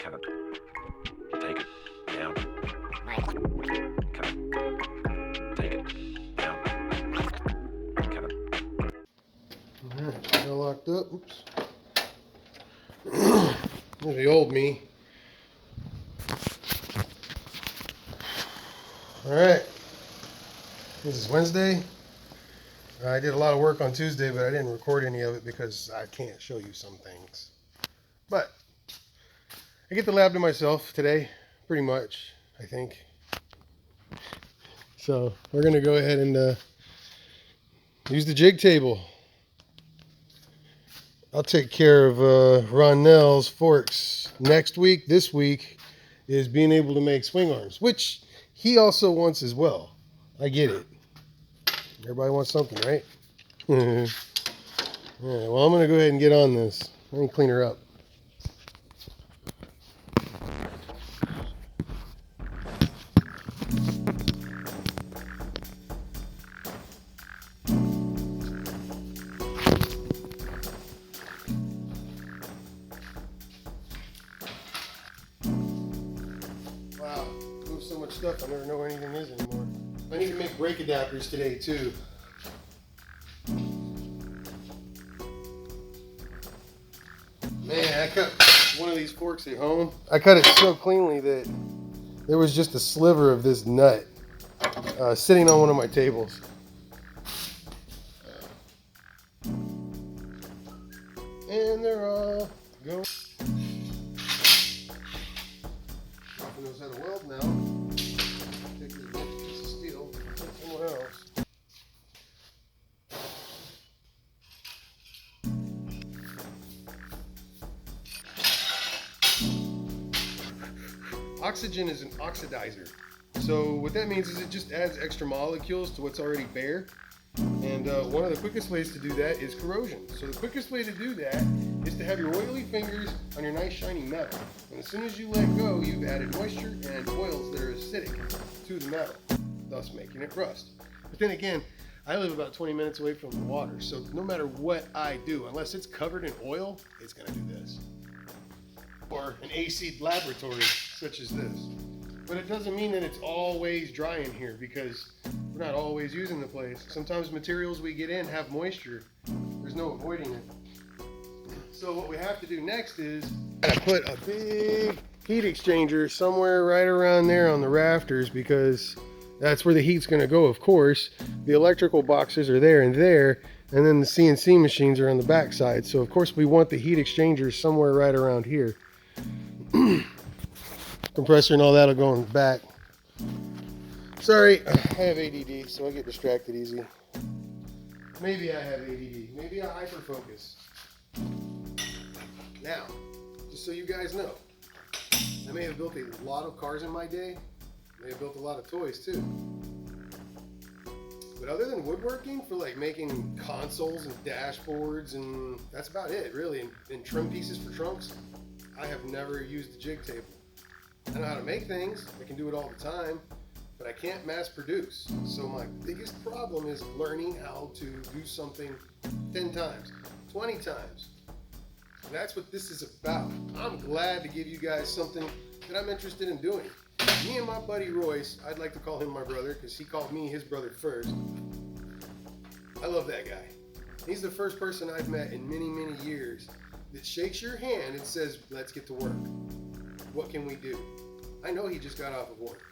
Cut. Take it down. Cut. Take it down. Cut. Alright, all locked up. Oops. There's the old me. Alright. This is Wednesday. I did a lot of work on Tuesday, but I didn't record any of it because I can't show you some things. But I get the lab to myself today, pretty much, I think. So we're going to go ahead and use the jig table. I'll take care of Ronell's forks next week. This week is being able to make swing arms, which he also wants as well. I get it. Everybody wants something, right? Yeah, well, I'm going to go ahead and get on this. Let me clean her up. Wow, move so much stuff, I never know where anything is anymore. I need to make brake adapters today, too. Man, I cut one of these forks at home. I cut it so cleanly that there was just a sliver of this nut sitting on one of my tables. And they're all going. He knows how to weld now. Take this piece of steel, put it somewhere else. Oxygen is an oxidizer. So what that means is it just adds extra molecules to what's already bare. And one of the quickest ways to do that is corrosion. So the quickest way to do that is to have your oily fingers on your nice shiny metal. And as soon as you let go, you've added moisture and oils that are acidic to the metal, thus making it rust. But then again, I live about 20 minutes away from the water, so no matter what I do, unless it's covered in oil, it's gonna do this. Or an AC laboratory such as this. But it doesn't mean that it's always dry in here because we're not always using the place. Sometimes materials we get in have moisture. There's no avoiding it. So what we have to do next is put a big heat exchanger somewhere right around there on the rafters because that's where the heat's going to go, of course. The electrical boxes are there, and then the CNC machines are on the back side. So of course we want the heat exchangers somewhere right around here. Compressor and all that'll go in the back. Sorry, I have ADD, so I get distracted easy. Maybe I have ADD. Maybe I hyperfocus. Now, just so you guys know, I may have built a lot of cars in my day. I may have built a lot of toys too. But other than woodworking for like making consoles and dashboards, and that's about it really, and trim pieces for trunks, I have never used the jig table. I know how to make things, I can do it all the time, but I can't mass produce. So my biggest problem is learning how to do something 10 times, 20 times. And that's what this is about. I'm glad to give you guys something that I'm interested in doing. Me and my buddy Royce, I'd like to call him my brother because he called me his brother first. I love that guy. He's the first person I've met in many, many years that shakes your hand and says, let's get to work. What can we do? I know he just got off of work.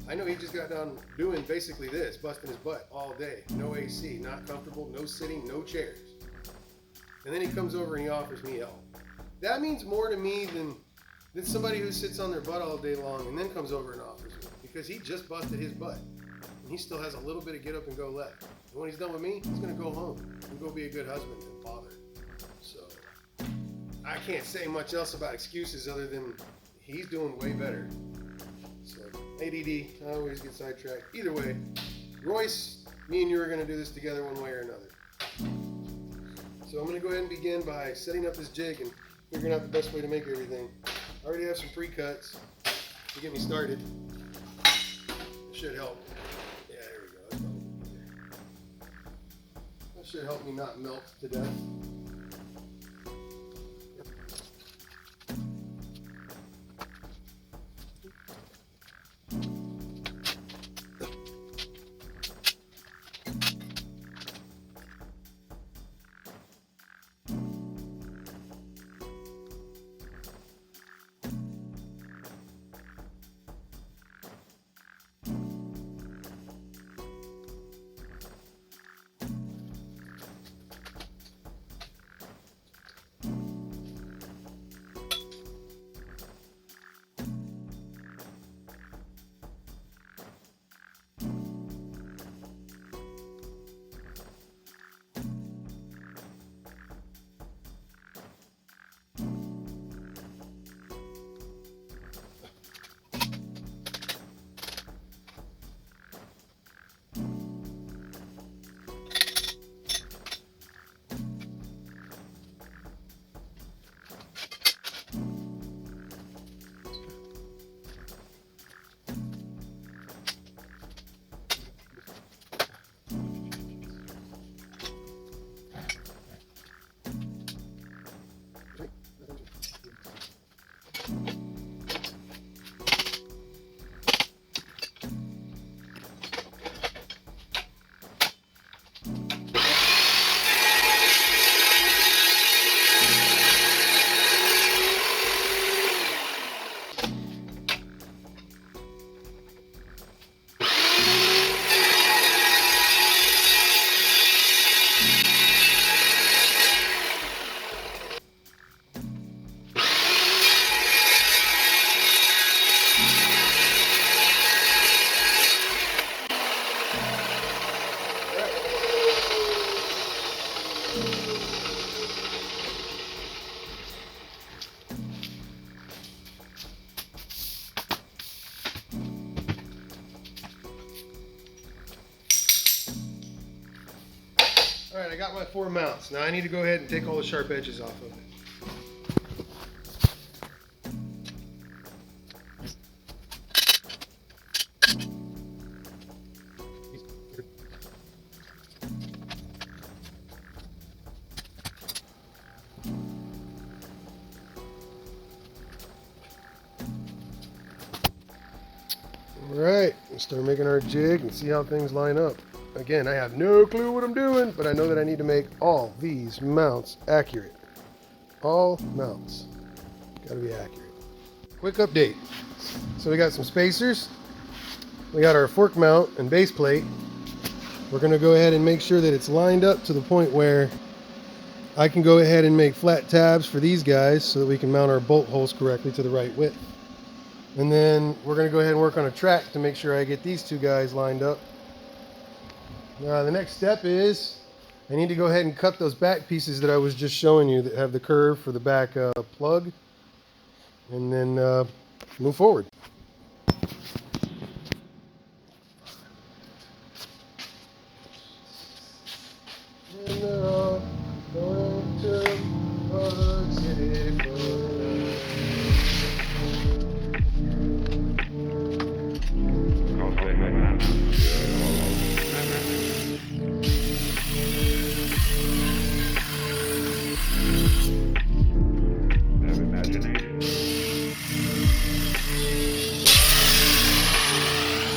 I know he just got done doing basically this, busting his butt all day. No AC, not comfortable, no sitting, no chairs. And then he comes over and he offers me help. That means more to me than somebody who sits on their butt all day long and then comes over and offers me, because he just busted his butt. And he still has a little bit of get up and go left. And when he's done with me, he's gonna go home and go be a good husband and father. So I can't say much else about excuses other than he's doing way better. So ADD, I always get sidetracked. Either way, Royce, me and you are gonna do this together one way or another. So I'm gonna go ahead and begin by setting up this jig and figuring out the best way to make everything. I already have some pre-cuts to get me started. It should help. Yeah, there we go. That's probably better. That should help me not melt to death. I got my 4 mounts. Now I need to go ahead and take all the sharp edges off of it. Alright, let's start making our jig and see how things line up. Again, I have no clue what I'm doing, but I know that I need to make all these mounts accurate. All mounts. Gotta be accurate. Quick update. So we got some spacers. We got our fork mount and base plate. We're gonna go ahead and make sure that it's lined up to the point where I can go ahead and make flat tabs for these guys so that we can mount our bolt holes correctly to the right width. And then we're going to go ahead and work on a track to make sure I get these two guys lined up. The next step is I need to go ahead and cut those back pieces that I was just showing you that have the curve for the back plug. And then move forward. And they're all going to Bug City Fun.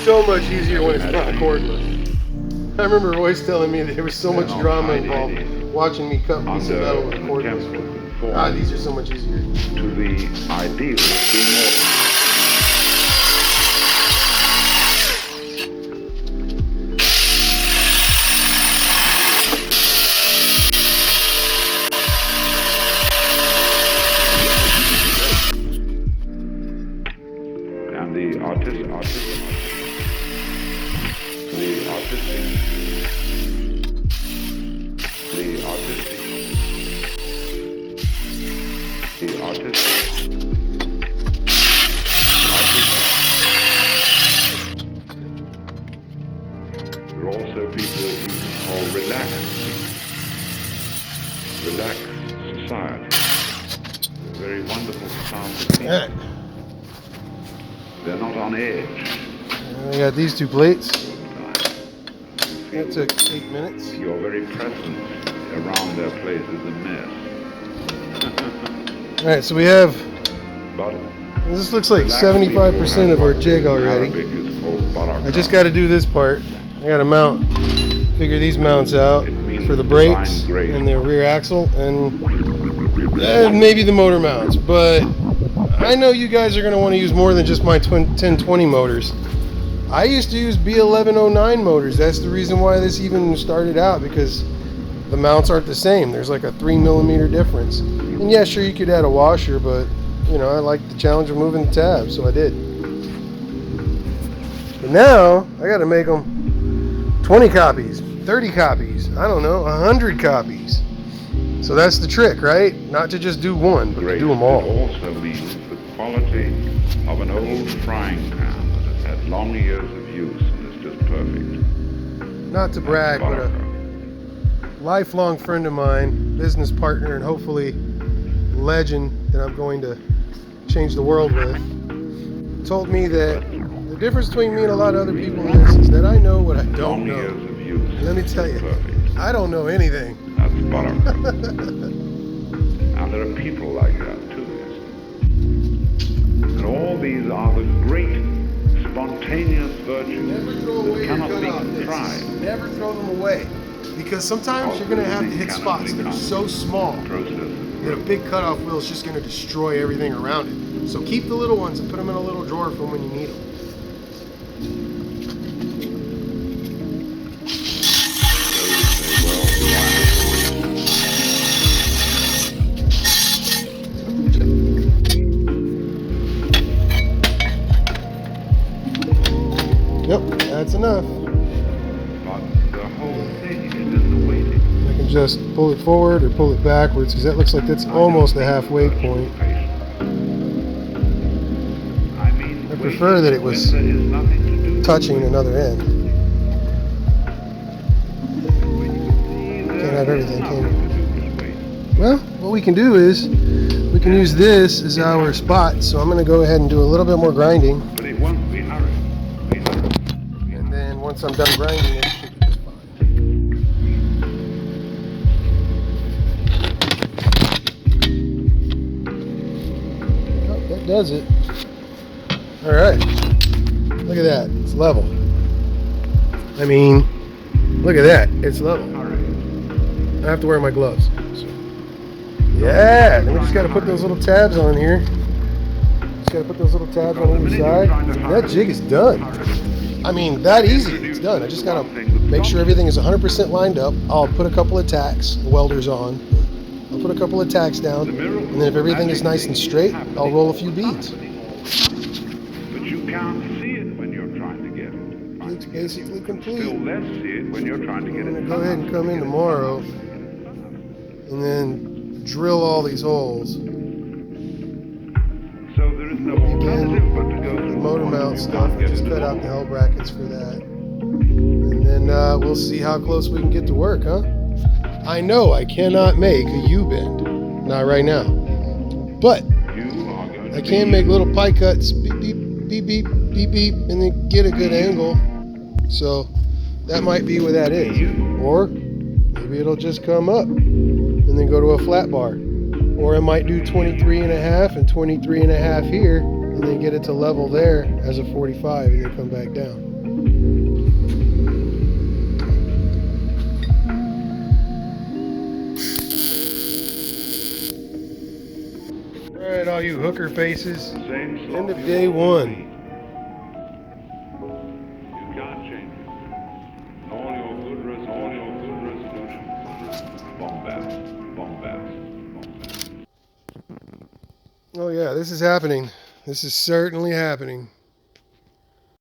So much easier when it's not cordless. I remember Royce telling me that there was so much drama involved watching me cut pieces of metal with a cordless. These are so much easier. To the ideal of being and the artistic, there are also people who call relaxed society. A very wonderful sound of people. They're not on edge. I got these two plates. That took 8 minutes. Your very presence around their place is a mess. Alright, so we have, But this looks like 75% of our jig already. I just got to do this part. I got to figure these mounts out for the brakes and the rear axle and maybe the motor mounts. But I know you guys are going to want to use more than just my 1020 motors. I used to use B1109 motors. That's the reason why this even started out, because the mounts aren't the same. There's like a 3mm difference. And yeah, sure, you could add a washer, but you know, I liked the challenge of moving the tabs, so I did. But now I got to make them 20 copies, 30 copies, I don't know, 100 copies. So that's the trick, right? Not to just do one, but to do them all. It also means the quality of an old frying pan that has had long years of use and is just perfect. Not to brag, but a lifelong friend of mine, business partner, and hopefully legend that I'm going to change the world with, told me that the difference between me and a lot of other people is that I know what I don't know. And let me tell you, I don't know anything. That's butter. And there are people like that too. And all these are the great spontaneous virtues that cannot be contrived. Never throw them away. Because sometimes you're going to have to hit spots that are so small that a big cutoff wheel is just going to destroy everything around it. So keep the little ones and put them in a little drawer for when you need them. Yep, that's enough. But the whole thing is in the waiting. I can just pull it forward or pull it backwards, because that looks like that's almost the halfway point. I prefer that it was touching another end. Can't have everything, can you? Well, what we can do is we can use this as our spot. So I'm going to go ahead and do a little bit more grinding. But it won't be hurried. And then once I'm done grinding, it should be just fine. Oh, that does it. All right. Look at that. It's level. I mean, look at that. It's level. I have to wear my gloves. Yeah, then we just got to put those little tabs on here. Just got to put those little tabs on either side. That jig is done. I mean, that easy. It's done. I just got to make sure everything is 100% lined up. I'll put a couple of tacks, welders on. I'll put a couple of tacks down. And then if everything is nice and straight, I'll roll a few beads. But you can't see it when you're trying to get it. It's basically complete. Still less see it when you're trying to get I'm it. going to go ahead and come in tomorrow and then drill all these holes. So there is no alternative but to go The through motor mount stuff, I just cut out the L brackets for that. And then we'll see how close we can get to work, huh? I know I cannot make a U-bend. Not right now. But I can make little pie cuts, beep, beep, beep, beep, beep, beep, and then get a good angle. So that might be where that is. Or maybe it'll just come up and then go to a flat bar. Or I might do 23.5 and 23.5 here and then get it to level there as a 45 and then come back down. All right, all you hooker faces, end of day one. You can't change it. All your good resolutions. Bombast. Oh yeah, this is happening. This is certainly happening.